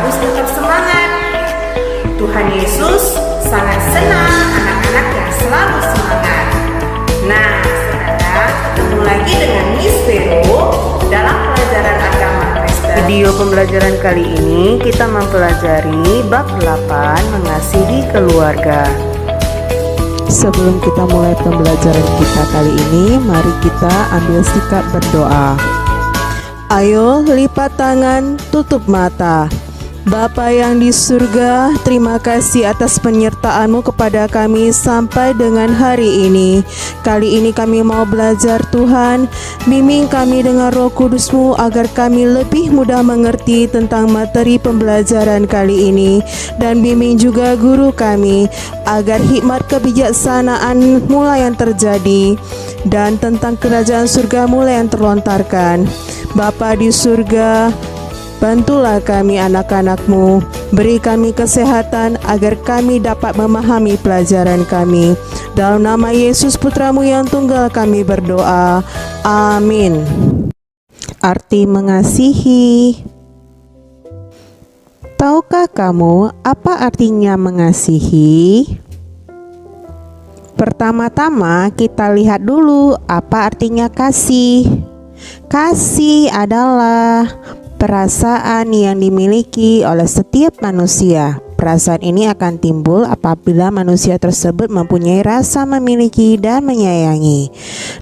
harus tetap semangat. Tuhan Yesus sangat senang anak-anak yang selalu semangat. Nah, saudara, ketemu lagi dengan Miss Vero dalam pelajaran agama Kristen. Video pembelajaran kali ini kita mempelajari bab 8 mengasihi keluarga. Sebelum kita mulai pembelajaran kita kali ini, mari kita ambil sikap berdoa. Ayo lipat tangan, tutup mata. Bapa yang di surga, terima kasih atas penyertaan-Mu kepada kami sampai dengan hari ini. Kali ini kami mau belajar Tuhan, bimbing kami dengan Roh Kudus-Mu agar kami lebih mudah mengerti tentang materi pembelajaran kali ini. Dan bimbing juga guru kami agar hikmat kebijaksanaan mulai yang terjadi dan tentang kerajaan surga mulai yang terlontarkan. Bapa di surga, bantulah kami anak-anak-Mu, beri kami kesehatan agar kami dapat memahami pelajaran kami. Dalam nama Yesus Putra-Mu yang tunggal kami berdoa. Amin. Arti mengasihi. Tahukah kamu apa artinya mengasihi? Pertama-tama kita lihat dulu apa artinya kasih. Kasih adalah perasaan yang dimiliki oleh setiap manusia. Perasaan ini akan timbul apabila manusia tersebut mempunyai rasa memiliki dan menyayangi.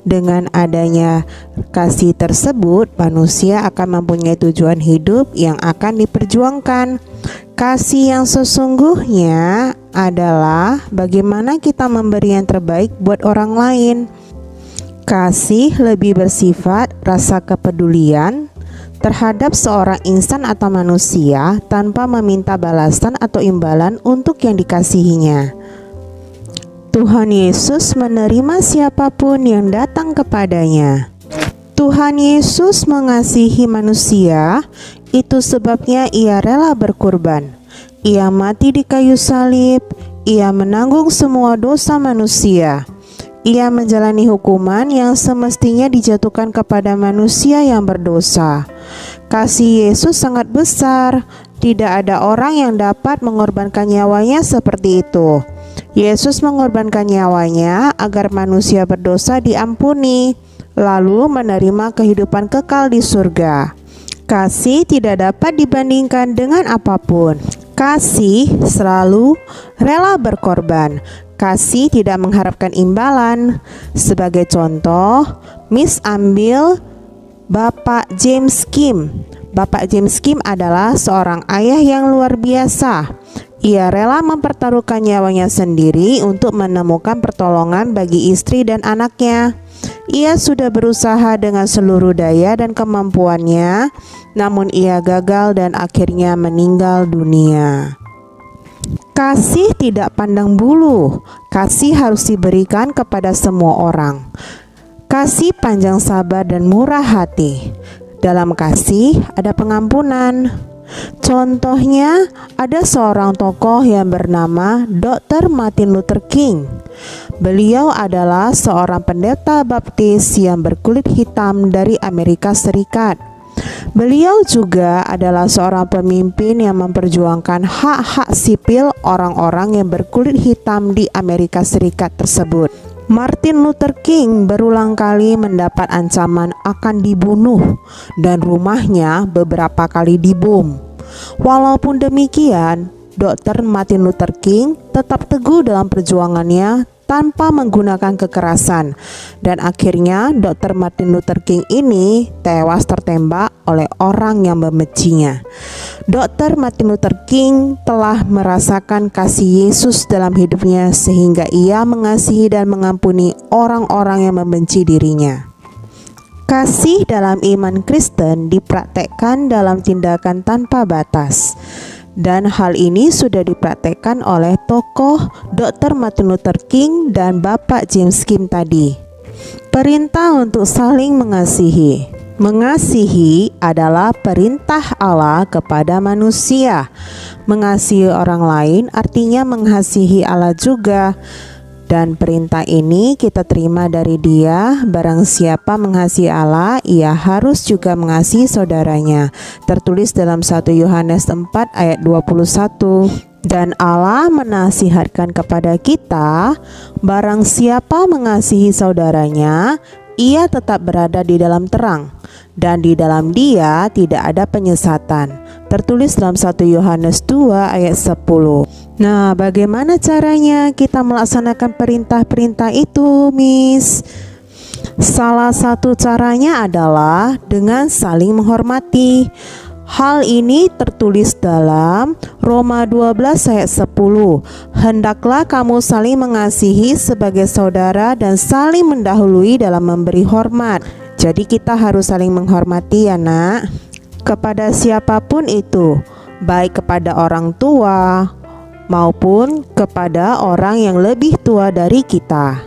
Dengan adanya kasih tersebut, manusia akan mempunyai tujuan hidup yang akan diperjuangkan. Kasih yang sesungguhnya adalah bagaimana kita memberi yang terbaik buat orang lain. Kasih lebih bersifat rasa kepedulian terhadap seorang insan atau manusia tanpa meminta balasan atau imbalan untuk yang dikasihinya. Tuhan Yesus menerima siapapun yang datang kepadanya. Tuhan Yesus mengasihi manusia, itu sebabnya Ia rela berkorban. Ia mati di kayu salib, Ia menanggung semua dosa manusia. Ia menjalani hukuman yang semestinya dijatuhkan kepada manusia yang berdosa. Kasih Yesus sangat besar. Tidak ada orang yang dapat mengorbankan nyawanya seperti itu. Yesus mengorbankan nyawanya agar manusia berdosa diampuni, lalu menerima kehidupan kekal di surga. Kasih tidak dapat dibandingkan dengan apapun. Kasih selalu rela berkorban. Kasih tidak mengharapkan imbalan. Sebagai contoh, Miss ambil Bapak James Kim. Bapak James Kim adalah seorang ayah yang luar biasa. Ia rela mempertaruhkan nyawanya sendiri untuk menemukan pertolongan bagi istri dan anaknya. Ia sudah berusaha dengan seluruh daya dan kemampuannya, namun ia gagal dan akhirnya meninggal dunia. Kasih tidak pandang bulu. Kasih harus diberikan kepada semua orang. Kasih panjang sabar dan murah hati. Dalam kasih ada pengampunan. Contohnya, ada seorang tokoh yang bernama Dr. Martin Luther King. Beliau adalah seorang pendeta baptis yang berkulit hitam dari Amerika Serikat. Beliau juga adalah seorang pemimpin yang memperjuangkan hak-hak sipil orang-orang yang berkulit hitam di Amerika Serikat tersebut. Martin Luther King berulang kali mendapat ancaman akan dibunuh dan rumahnya beberapa kali dibom. Walaupun demikian, Dr. Martin Luther King tetap teguh dalam perjuangannya tanpa menggunakan kekerasan, dan akhirnya Dr. Martin Luther King ini tewas tertembak oleh orang yang membencinya. Dr. Martin Luther King telah merasakan kasih Yesus dalam hidupnya sehingga ia mengasihi dan mengampuni orang-orang yang membenci dirinya. Kasih dalam iman Kristen dipraktekkan dalam tindakan tanpa batas. Dan hal ini sudah dipraktekkan oleh tokoh Dr. Martin Luther King dan Bapak James Kim tadi. Perintah untuk saling mengasihi. Mengasihi adalah perintah Allah kepada manusia. Mengasihi orang lain artinya mengasihi Allah juga. Dan perintah ini kita terima dari Dia, barang siapa mengasihi Allah, ia harus juga mengasihi saudaranya. Tertulis dalam 1 Yohanes 4 ayat 21. Dan Allah menasihatkan kepada kita, barang siapa mengasihi saudaranya, ia tetap berada di dalam terang, dan di dalam Dia tidak ada penyesatan. Tertulis dalam 1 Yohanes 2 ayat 10. Nah, bagaimana caranya kita melaksanakan perintah-perintah itu, Miss? Salah satu caranya adalah dengan saling menghormati. Hal ini tertulis dalam Roma 12 ayat 10. Hendaklah kamu saling mengasihi sebagai saudara dan saling mendahului dalam memberi hormat. Jadi kita harus saling menghormati ya nak, kepada siapapun itu, baik kepada orang tua maupun kepada orang yang lebih tua dari kita.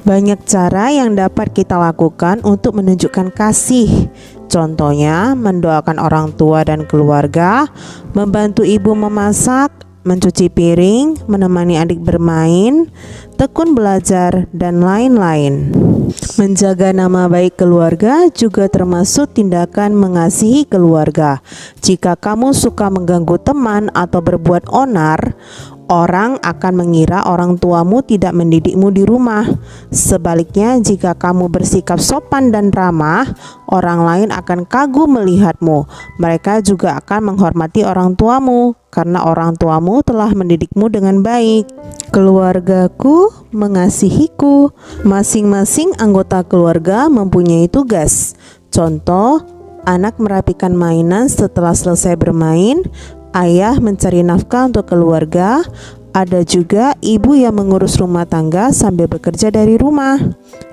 Banyak cara yang dapat kita lakukan untuk menunjukkan kasih. Contohnya, mendoakan orang tua dan keluarga, membantu ibu memasak, mencuci piring, menemani adik bermain, tekun belajar, dan lain-lain. Menjaga nama baik keluarga juga termasuk tindakan mengasihi keluarga. Jika kamu suka mengganggu teman atau berbuat onar, orang akan mengira orang tuamu tidak mendidikmu di rumah. Sebaliknya, jika kamu bersikap sopan dan ramah, orang lain akan kagum melihatmu. Mereka juga akan menghormati orang tuamu, karena orang tuamu telah mendidikmu dengan baik. Keluargaku mengasihiku. Masing-masing anggota keluarga mempunyai tugas. Contoh, anak merapikan mainan setelah selesai bermain, ayah mencari nafkah untuk keluarga, ada juga ibu yang mengurus rumah tangga sambil bekerja dari rumah.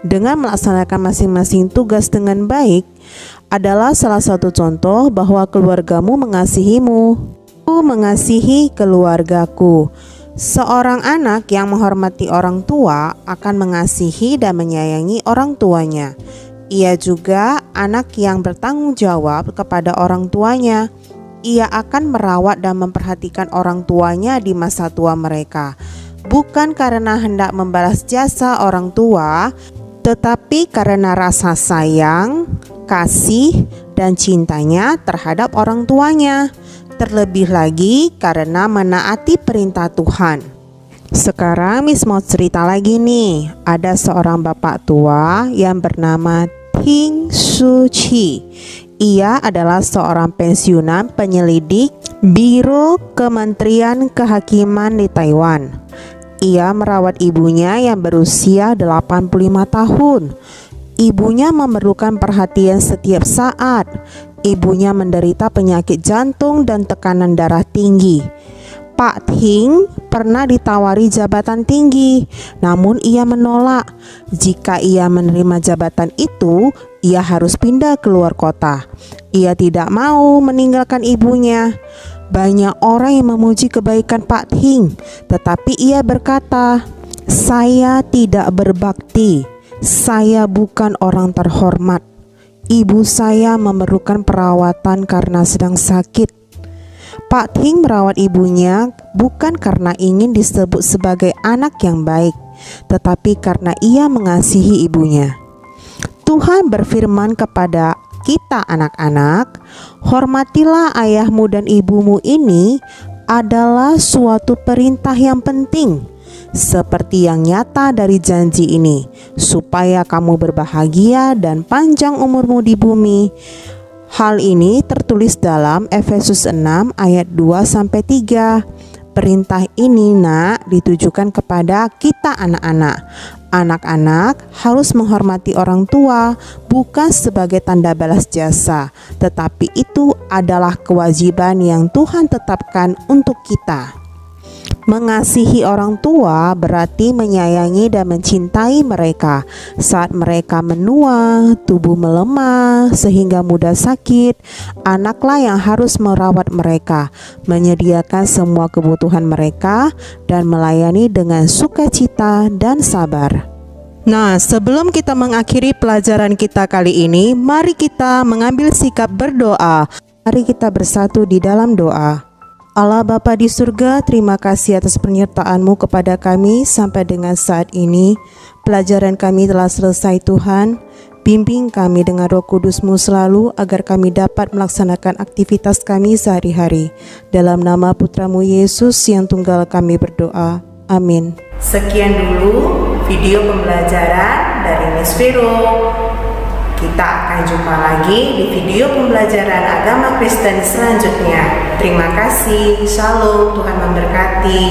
Dengan melaksanakan masing-masing tugas dengan baik adalah salah satu contoh bahwa keluargamu mengasihimu. Aku mengasihi keluargaku. Seorang anak yang menghormati orang tua akan mengasihi dan menyayangi orang tuanya. Ia juga anak yang bertanggung jawab kepada orang tuanya. Ia akan merawat dan memperhatikan orang tuanya di masa tua mereka, bukan karena hendak membalas jasa orang tua, tetapi karena rasa sayang, kasih, dan cintanya terhadap orang tuanya. Terlebih lagi karena menaati perintah Tuhan. Sekarang Miss mau cerita lagi nih. Ada seorang bapak tua yang bernama Ting Su Chi. Ia adalah seorang pensiunan penyelidik Biro Kementerian Kehakiman di Taiwan. Ia merawat ibunya yang berusia 85 tahun. Ibunya memerlukan perhatian setiap saat. Ibunya menderita penyakit jantung dan tekanan darah tinggi. Pak Ting pernah ditawari jabatan tinggi, namun ia menolak. Jika ia menerima jabatan itu, ia harus pindah keluar kota. Ia tidak mau meninggalkan ibunya. Banyak orang yang memuji kebaikan Pak Ting, tetapi ia berkata, "Saya tidak berbakti. Saya bukan orang terhormat. Ibu saya memerlukan perawatan karena sedang sakit." Pak Ting merawat ibunya bukan karena ingin disebut sebagai anak yang baik, tetapi karena ia mengasihi ibunya. Tuhan berfirman kepada kita anak-anak, "Hormatilah ayahmu dan ibumu." Ini adalah suatu perintah yang penting, seperti yang nyata dari janji ini, supaya kamu berbahagia dan panjang umurmu di bumi. Hal ini tertulis dalam Efesus 6 ayat 2-3. Perintah ini ditujukan kepada kita anak-anak. Anak-anak harus menghormati orang tua bukan sebagai tanda balas jasa, tetapi itu adalah kewajiban yang Tuhan tetapkan untuk kita. Mengasihi orang tua berarti menyayangi dan mencintai mereka saat mereka menua, tubuh melemah sehingga mudah sakit. Anaklah yang harus merawat mereka, menyediakan semua kebutuhan mereka, dan melayani dengan sukacita dan sabar. Nah, sebelum kita mengakhiri pelajaran kita kali ini, mari kita mengambil sikap berdoa. Mari kita bersatu di dalam doa. Allah Bapa di surga, terima kasih atas penyertaan-Mu kepada kami sampai dengan saat ini. Pelajaran kami telah selesai Tuhan. Bimbing kami dengan Roh Kudus-Mu selalu agar kami dapat melaksanakan aktivitas kami sehari-hari. Dalam nama Putra-Mu Yesus yang tunggal kami berdoa. Amin. Sekian dulu video pembelajaran dari Miss Vero. Kita akan jumpa lagi di video pembelajaran agama Kristen selanjutnya. Terima kasih. Shalom. Tuhan memberkati.